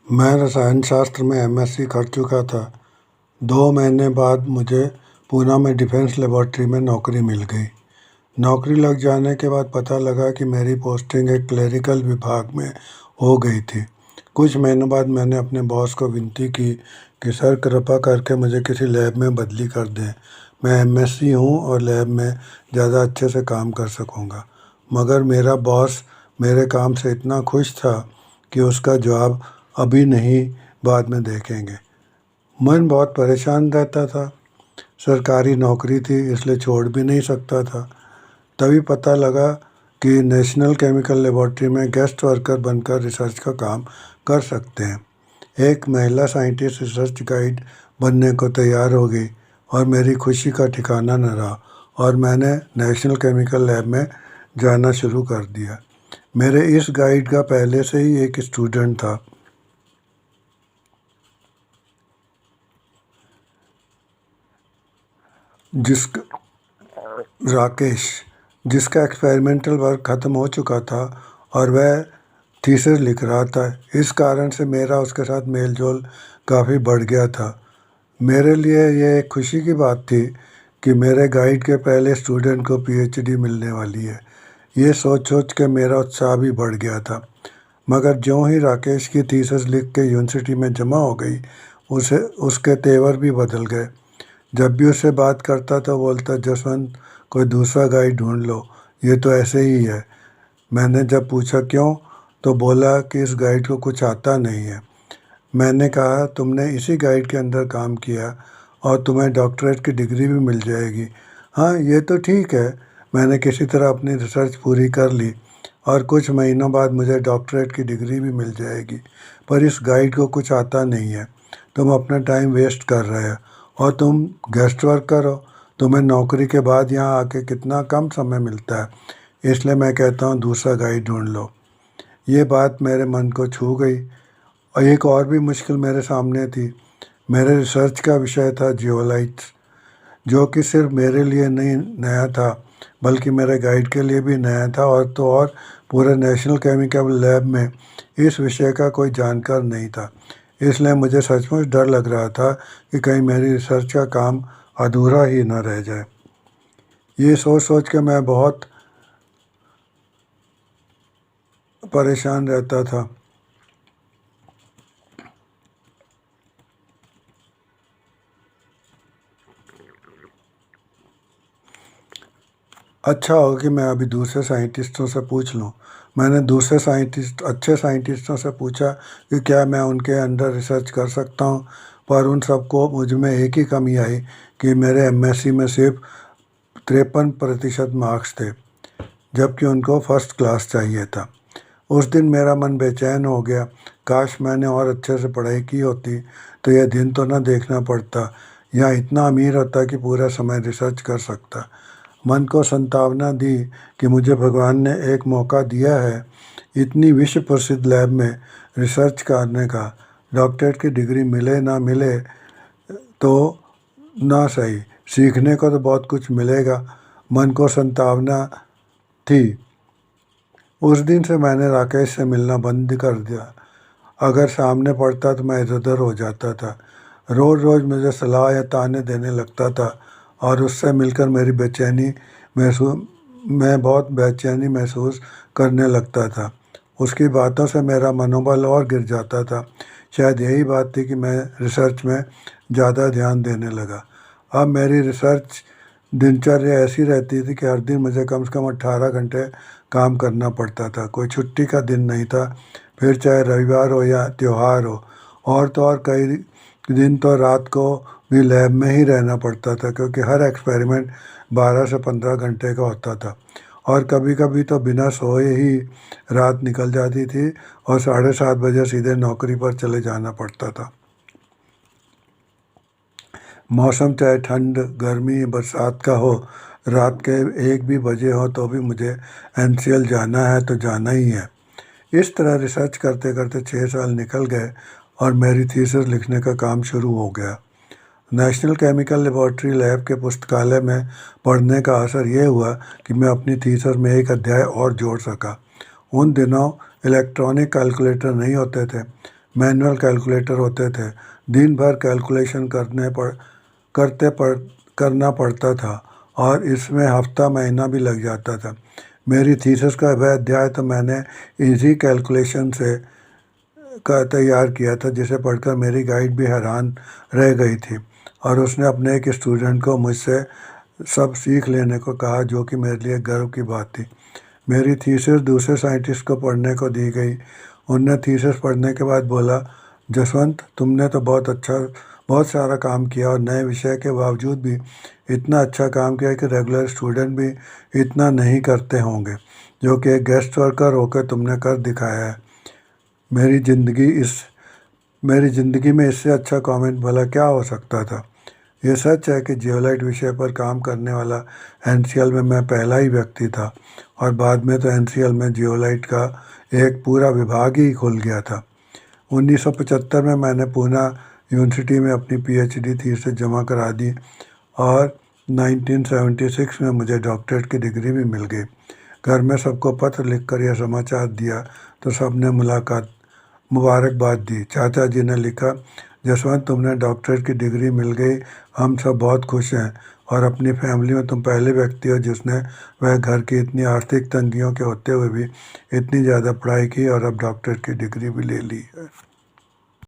मैं रसायन शास्त्र में एमएससी कर चुका था। 2 महीने बाद मुझे पूना में डिफेंस लेबॉर्ट्री में नौकरी मिल गई। नौकरी लग जाने के बाद पता लगा कि मेरी पोस्टिंग एक क्लरिकल विभाग में हो गई थी। कुछ महीनों बाद मैंने अपने बॉस को विनती की कि सर कृपा करके मुझे किसी लैब में बदली कर दें। मैं एमएससी हूँ और लैब में ज़्यादा अच्छे से काम कर सकूँगा। मगर मेरा बॉस मेरे काम से इतना खुश था कि उसका जवाब अभी नहीं, बाद में देखेंगे। मन बहुत परेशान रहता था। सरकारी नौकरी थी इसलिए छोड़ भी नहीं सकता था। तभी पता लगा कि नेशनल केमिकल लेबॉर्ट्री में गेस्ट वर्कर बनकर रिसर्च का काम कर सकते हैं। एक महिला साइंटिस्ट रिसर्च गाइड बनने को तैयार हो गई और मेरी खुशी का ठिकाना न रहा और मैंने नेशनल केमिकल लैब में जाना शुरू कर दिया। मेरे इस गाइड का पहले से ही एक स्टूडेंट था जिसका राकेश, जिसका एक्सपेरिमेंटल वर्क ख़त्म हो चुका था और वह थीसिस लिख रहा था। इस कारण से मेरा उसके साथ मेल जोल काफ़ी बढ़ गया था। मेरे लिए ये एक खुशी की बात थी कि मेरे गाइड के पहले स्टूडेंट को पीएचडी मिलने वाली है। ये सोच सोच के मेरा उत्साह भी बढ़ गया था। मगर ज्यों ही राकेश की थीसिस लिख के यूनिवर्सिटी में जमा हो गई, उसे उसके तेवर भी बदल गए। जब भी उससे बात करता तो बोलता, जसवंत कोई दूसरा गाइड ढूंढ लो, ये तो ऐसे ही है। मैंने जब पूछा क्यों, तो बोला कि इस गाइड को कुछ आता नहीं है। मैंने कहा तुमने इसी गाइड के अंदर काम किया और तुम्हें डॉक्टरेट की डिग्री भी मिल जाएगी। हाँ ये तो ठीक है। मैंने किसी तरह अपनी रिसर्च पूरी कर ली और कुछ महीनों बाद मुझे डॉक्टरेट की डिग्री भी मिल जाएगी। पर इस गाइड को कुछ आता नहीं है। तुम अपना टाइम वेस्ट कर रहे हो और तुम गेस्ट वर्कर हो। तुम्हें नौकरी के बाद यहाँ आके कितना कम समय मिलता है। इसलिए मैं कहता हूँ दूसरा गाइड ढूंढ लो। ये बात मेरे मन को छू गई। और एक और भी मुश्किल मेरे सामने थी। मेरे रिसर्च का विषय था जियोलाइट्स, जो कि सिर्फ मेरे लिए नहीं नया था बल्कि मेरे गाइड के लिए भी नया था। और तो और पूरे नेशनल केमिकल लैब में इस विषय का कोई जानकार नहीं था। इसलिए मुझे सचमुच डर लग रहा था कि कहीं मेरी रिसर्च का काम अधूरा ही न रह जाए। ये सोच सोच के मैं बहुत परेशान रहता था। अच्छा होगा कि मैं अभी दूसरे साइंटिस्टों से पूछ लूँ। मैंने दूसरे अच्छे साइंटिस्टों से पूछा कि क्या मैं उनके अंडर रिसर्च कर सकता हूँ, पर उन सबको मुझ में एक ही कमी आई कि मेरे एमएससी में सिर्फ 53% मार्क्स थे, जबकि उनको फर्स्ट क्लास चाहिए था। उस दिन मेरा मन बेचैन हो गया। काश मैंने और अच्छे से पढ़ाई की होती तो यह दिन तो न देखना पड़ता, या इतना अमीर होता कि पूरा समय रिसर्च कर सकता। मन को सांत्वना दी कि मुझे भगवान ने एक मौका दिया है इतनी विश्व प्रसिद्ध लैब में रिसर्च करने का। डॉक्टरेट की डिग्री मिले ना मिले तो ना सही, सीखने को तो बहुत कुछ मिलेगा। मन को सांत्वना थी। उस दिन से मैंने राकेश से मिलना बंद कर दिया। अगर सामने पड़ता तो मैं इधर उधर हो जाता था। रोज़ रोज़ मुझे सलाह या ताने देने लगता था और उससे मिलकर महसूस मैं बहुत बेचैनी महसूस करने लगता था। उसकी बातों से मेरा मनोबल और गिर जाता था। शायद यही बात थी कि मैं रिसर्च में ज़्यादा ध्यान देने लगा। अब मेरी रिसर्च दिनचर्या ऐसी रहती थी कि हर दिन मुझे कम से कम 18 घंटे काम करना पड़ता था। कोई छुट्टी का दिन नहीं था, फिर चाहे रविवार हो या त्यौहार हो। और तो और कई दिन तो रात को भी लैब में ही रहना पड़ता था, क्योंकि हर एक्सपेरिमेंट 12 से 15 घंटे का होता था। और कभी कभी तो बिना सोए ही रात निकल जाती थी और 7:30 बजे सीधे नौकरी पर चले जाना पड़ता था। मौसम चाहे ठंड, गर्मी, बरसात का हो, रात के 1 भी बजे हो तो भी मुझे एनसीएल जाना है तो जाना ही है। इस तरह रिसर्च करते करते 6 साल निकल गए और मेरी थीसिस लिखने का काम शुरू हो गया। नेशनल केमिकल लेबॉर्ट्री लैब के पुस्तकालय में पढ़ने का असर ये हुआ कि मैं अपनी थीसिस में एक अध्याय और जोड़ सका। उन दिनों इलेक्ट्रॉनिक कैलकुलेटर नहीं होते थे। मैनुअल कैलकुलेटर होते थे। दिन भर कैलकुलेशन करना पड़ता था और इसमें हफ्ता महीना भी लग जाता था। मेरी थीसिस का वह अध्याय तो मैंने इजी कैलकुलेशन से का तैयार किया था, जिसे पढ़कर मेरी गाइड भी हैरान रह गई थी और उसने अपने एक स्टूडेंट को मुझसे सब सीख लेने को कहा, जो कि मेरे लिए गर्व की बात थी। मेरी थीसिस दूसरे साइंटिस्ट को पढ़ने को दी गई। उनने थीसिस पढ़ने के बाद बोला, जसवंत, तुमने तो बहुत सारा काम किया और नए विषय के बावजूद भी इतना अच्छा काम किया कि रेगुलर स्टूडेंट भी इतना नहीं करते होंगे, जो कि एक गेस्ट वर्कर होकर तुमने कर दिखाया है। मेरी ज़िंदगी में इससे अच्छा कमेंट भला क्या हो सकता था। ये सच है कि जियोलाइट विषय पर काम करने वाला एनसीएल में मैं पहला ही व्यक्ति था और बाद में तो एनसीएल में जियोलाइट का एक पूरा विभाग ही खुल गया था। 1975 में मैंने पूना यूनिवर्सिटी में अपनी पीएचडी थीसिस जमा करा दी और 1976 में मुझे डॉक्टरेट की डिग्री भी मिल गई। घर में सबको पत्र लिखकर यह समाचार दिया तो सबने मुबारकबाद दी। चाचा जी ने लिखा, जसवंत, तुम्हें डॉक्टरेट की डिग्री मिल गई, हम सब बहुत खुश हैं और अपनी फैमिली में तुम पहले व्यक्ति हो जिसने वह घर की इतनी आर्थिक तंगियों के होते हुए भी इतनी ज़्यादा पढ़ाई की और अब डॉक्टरेट की डिग्री भी ले ली है।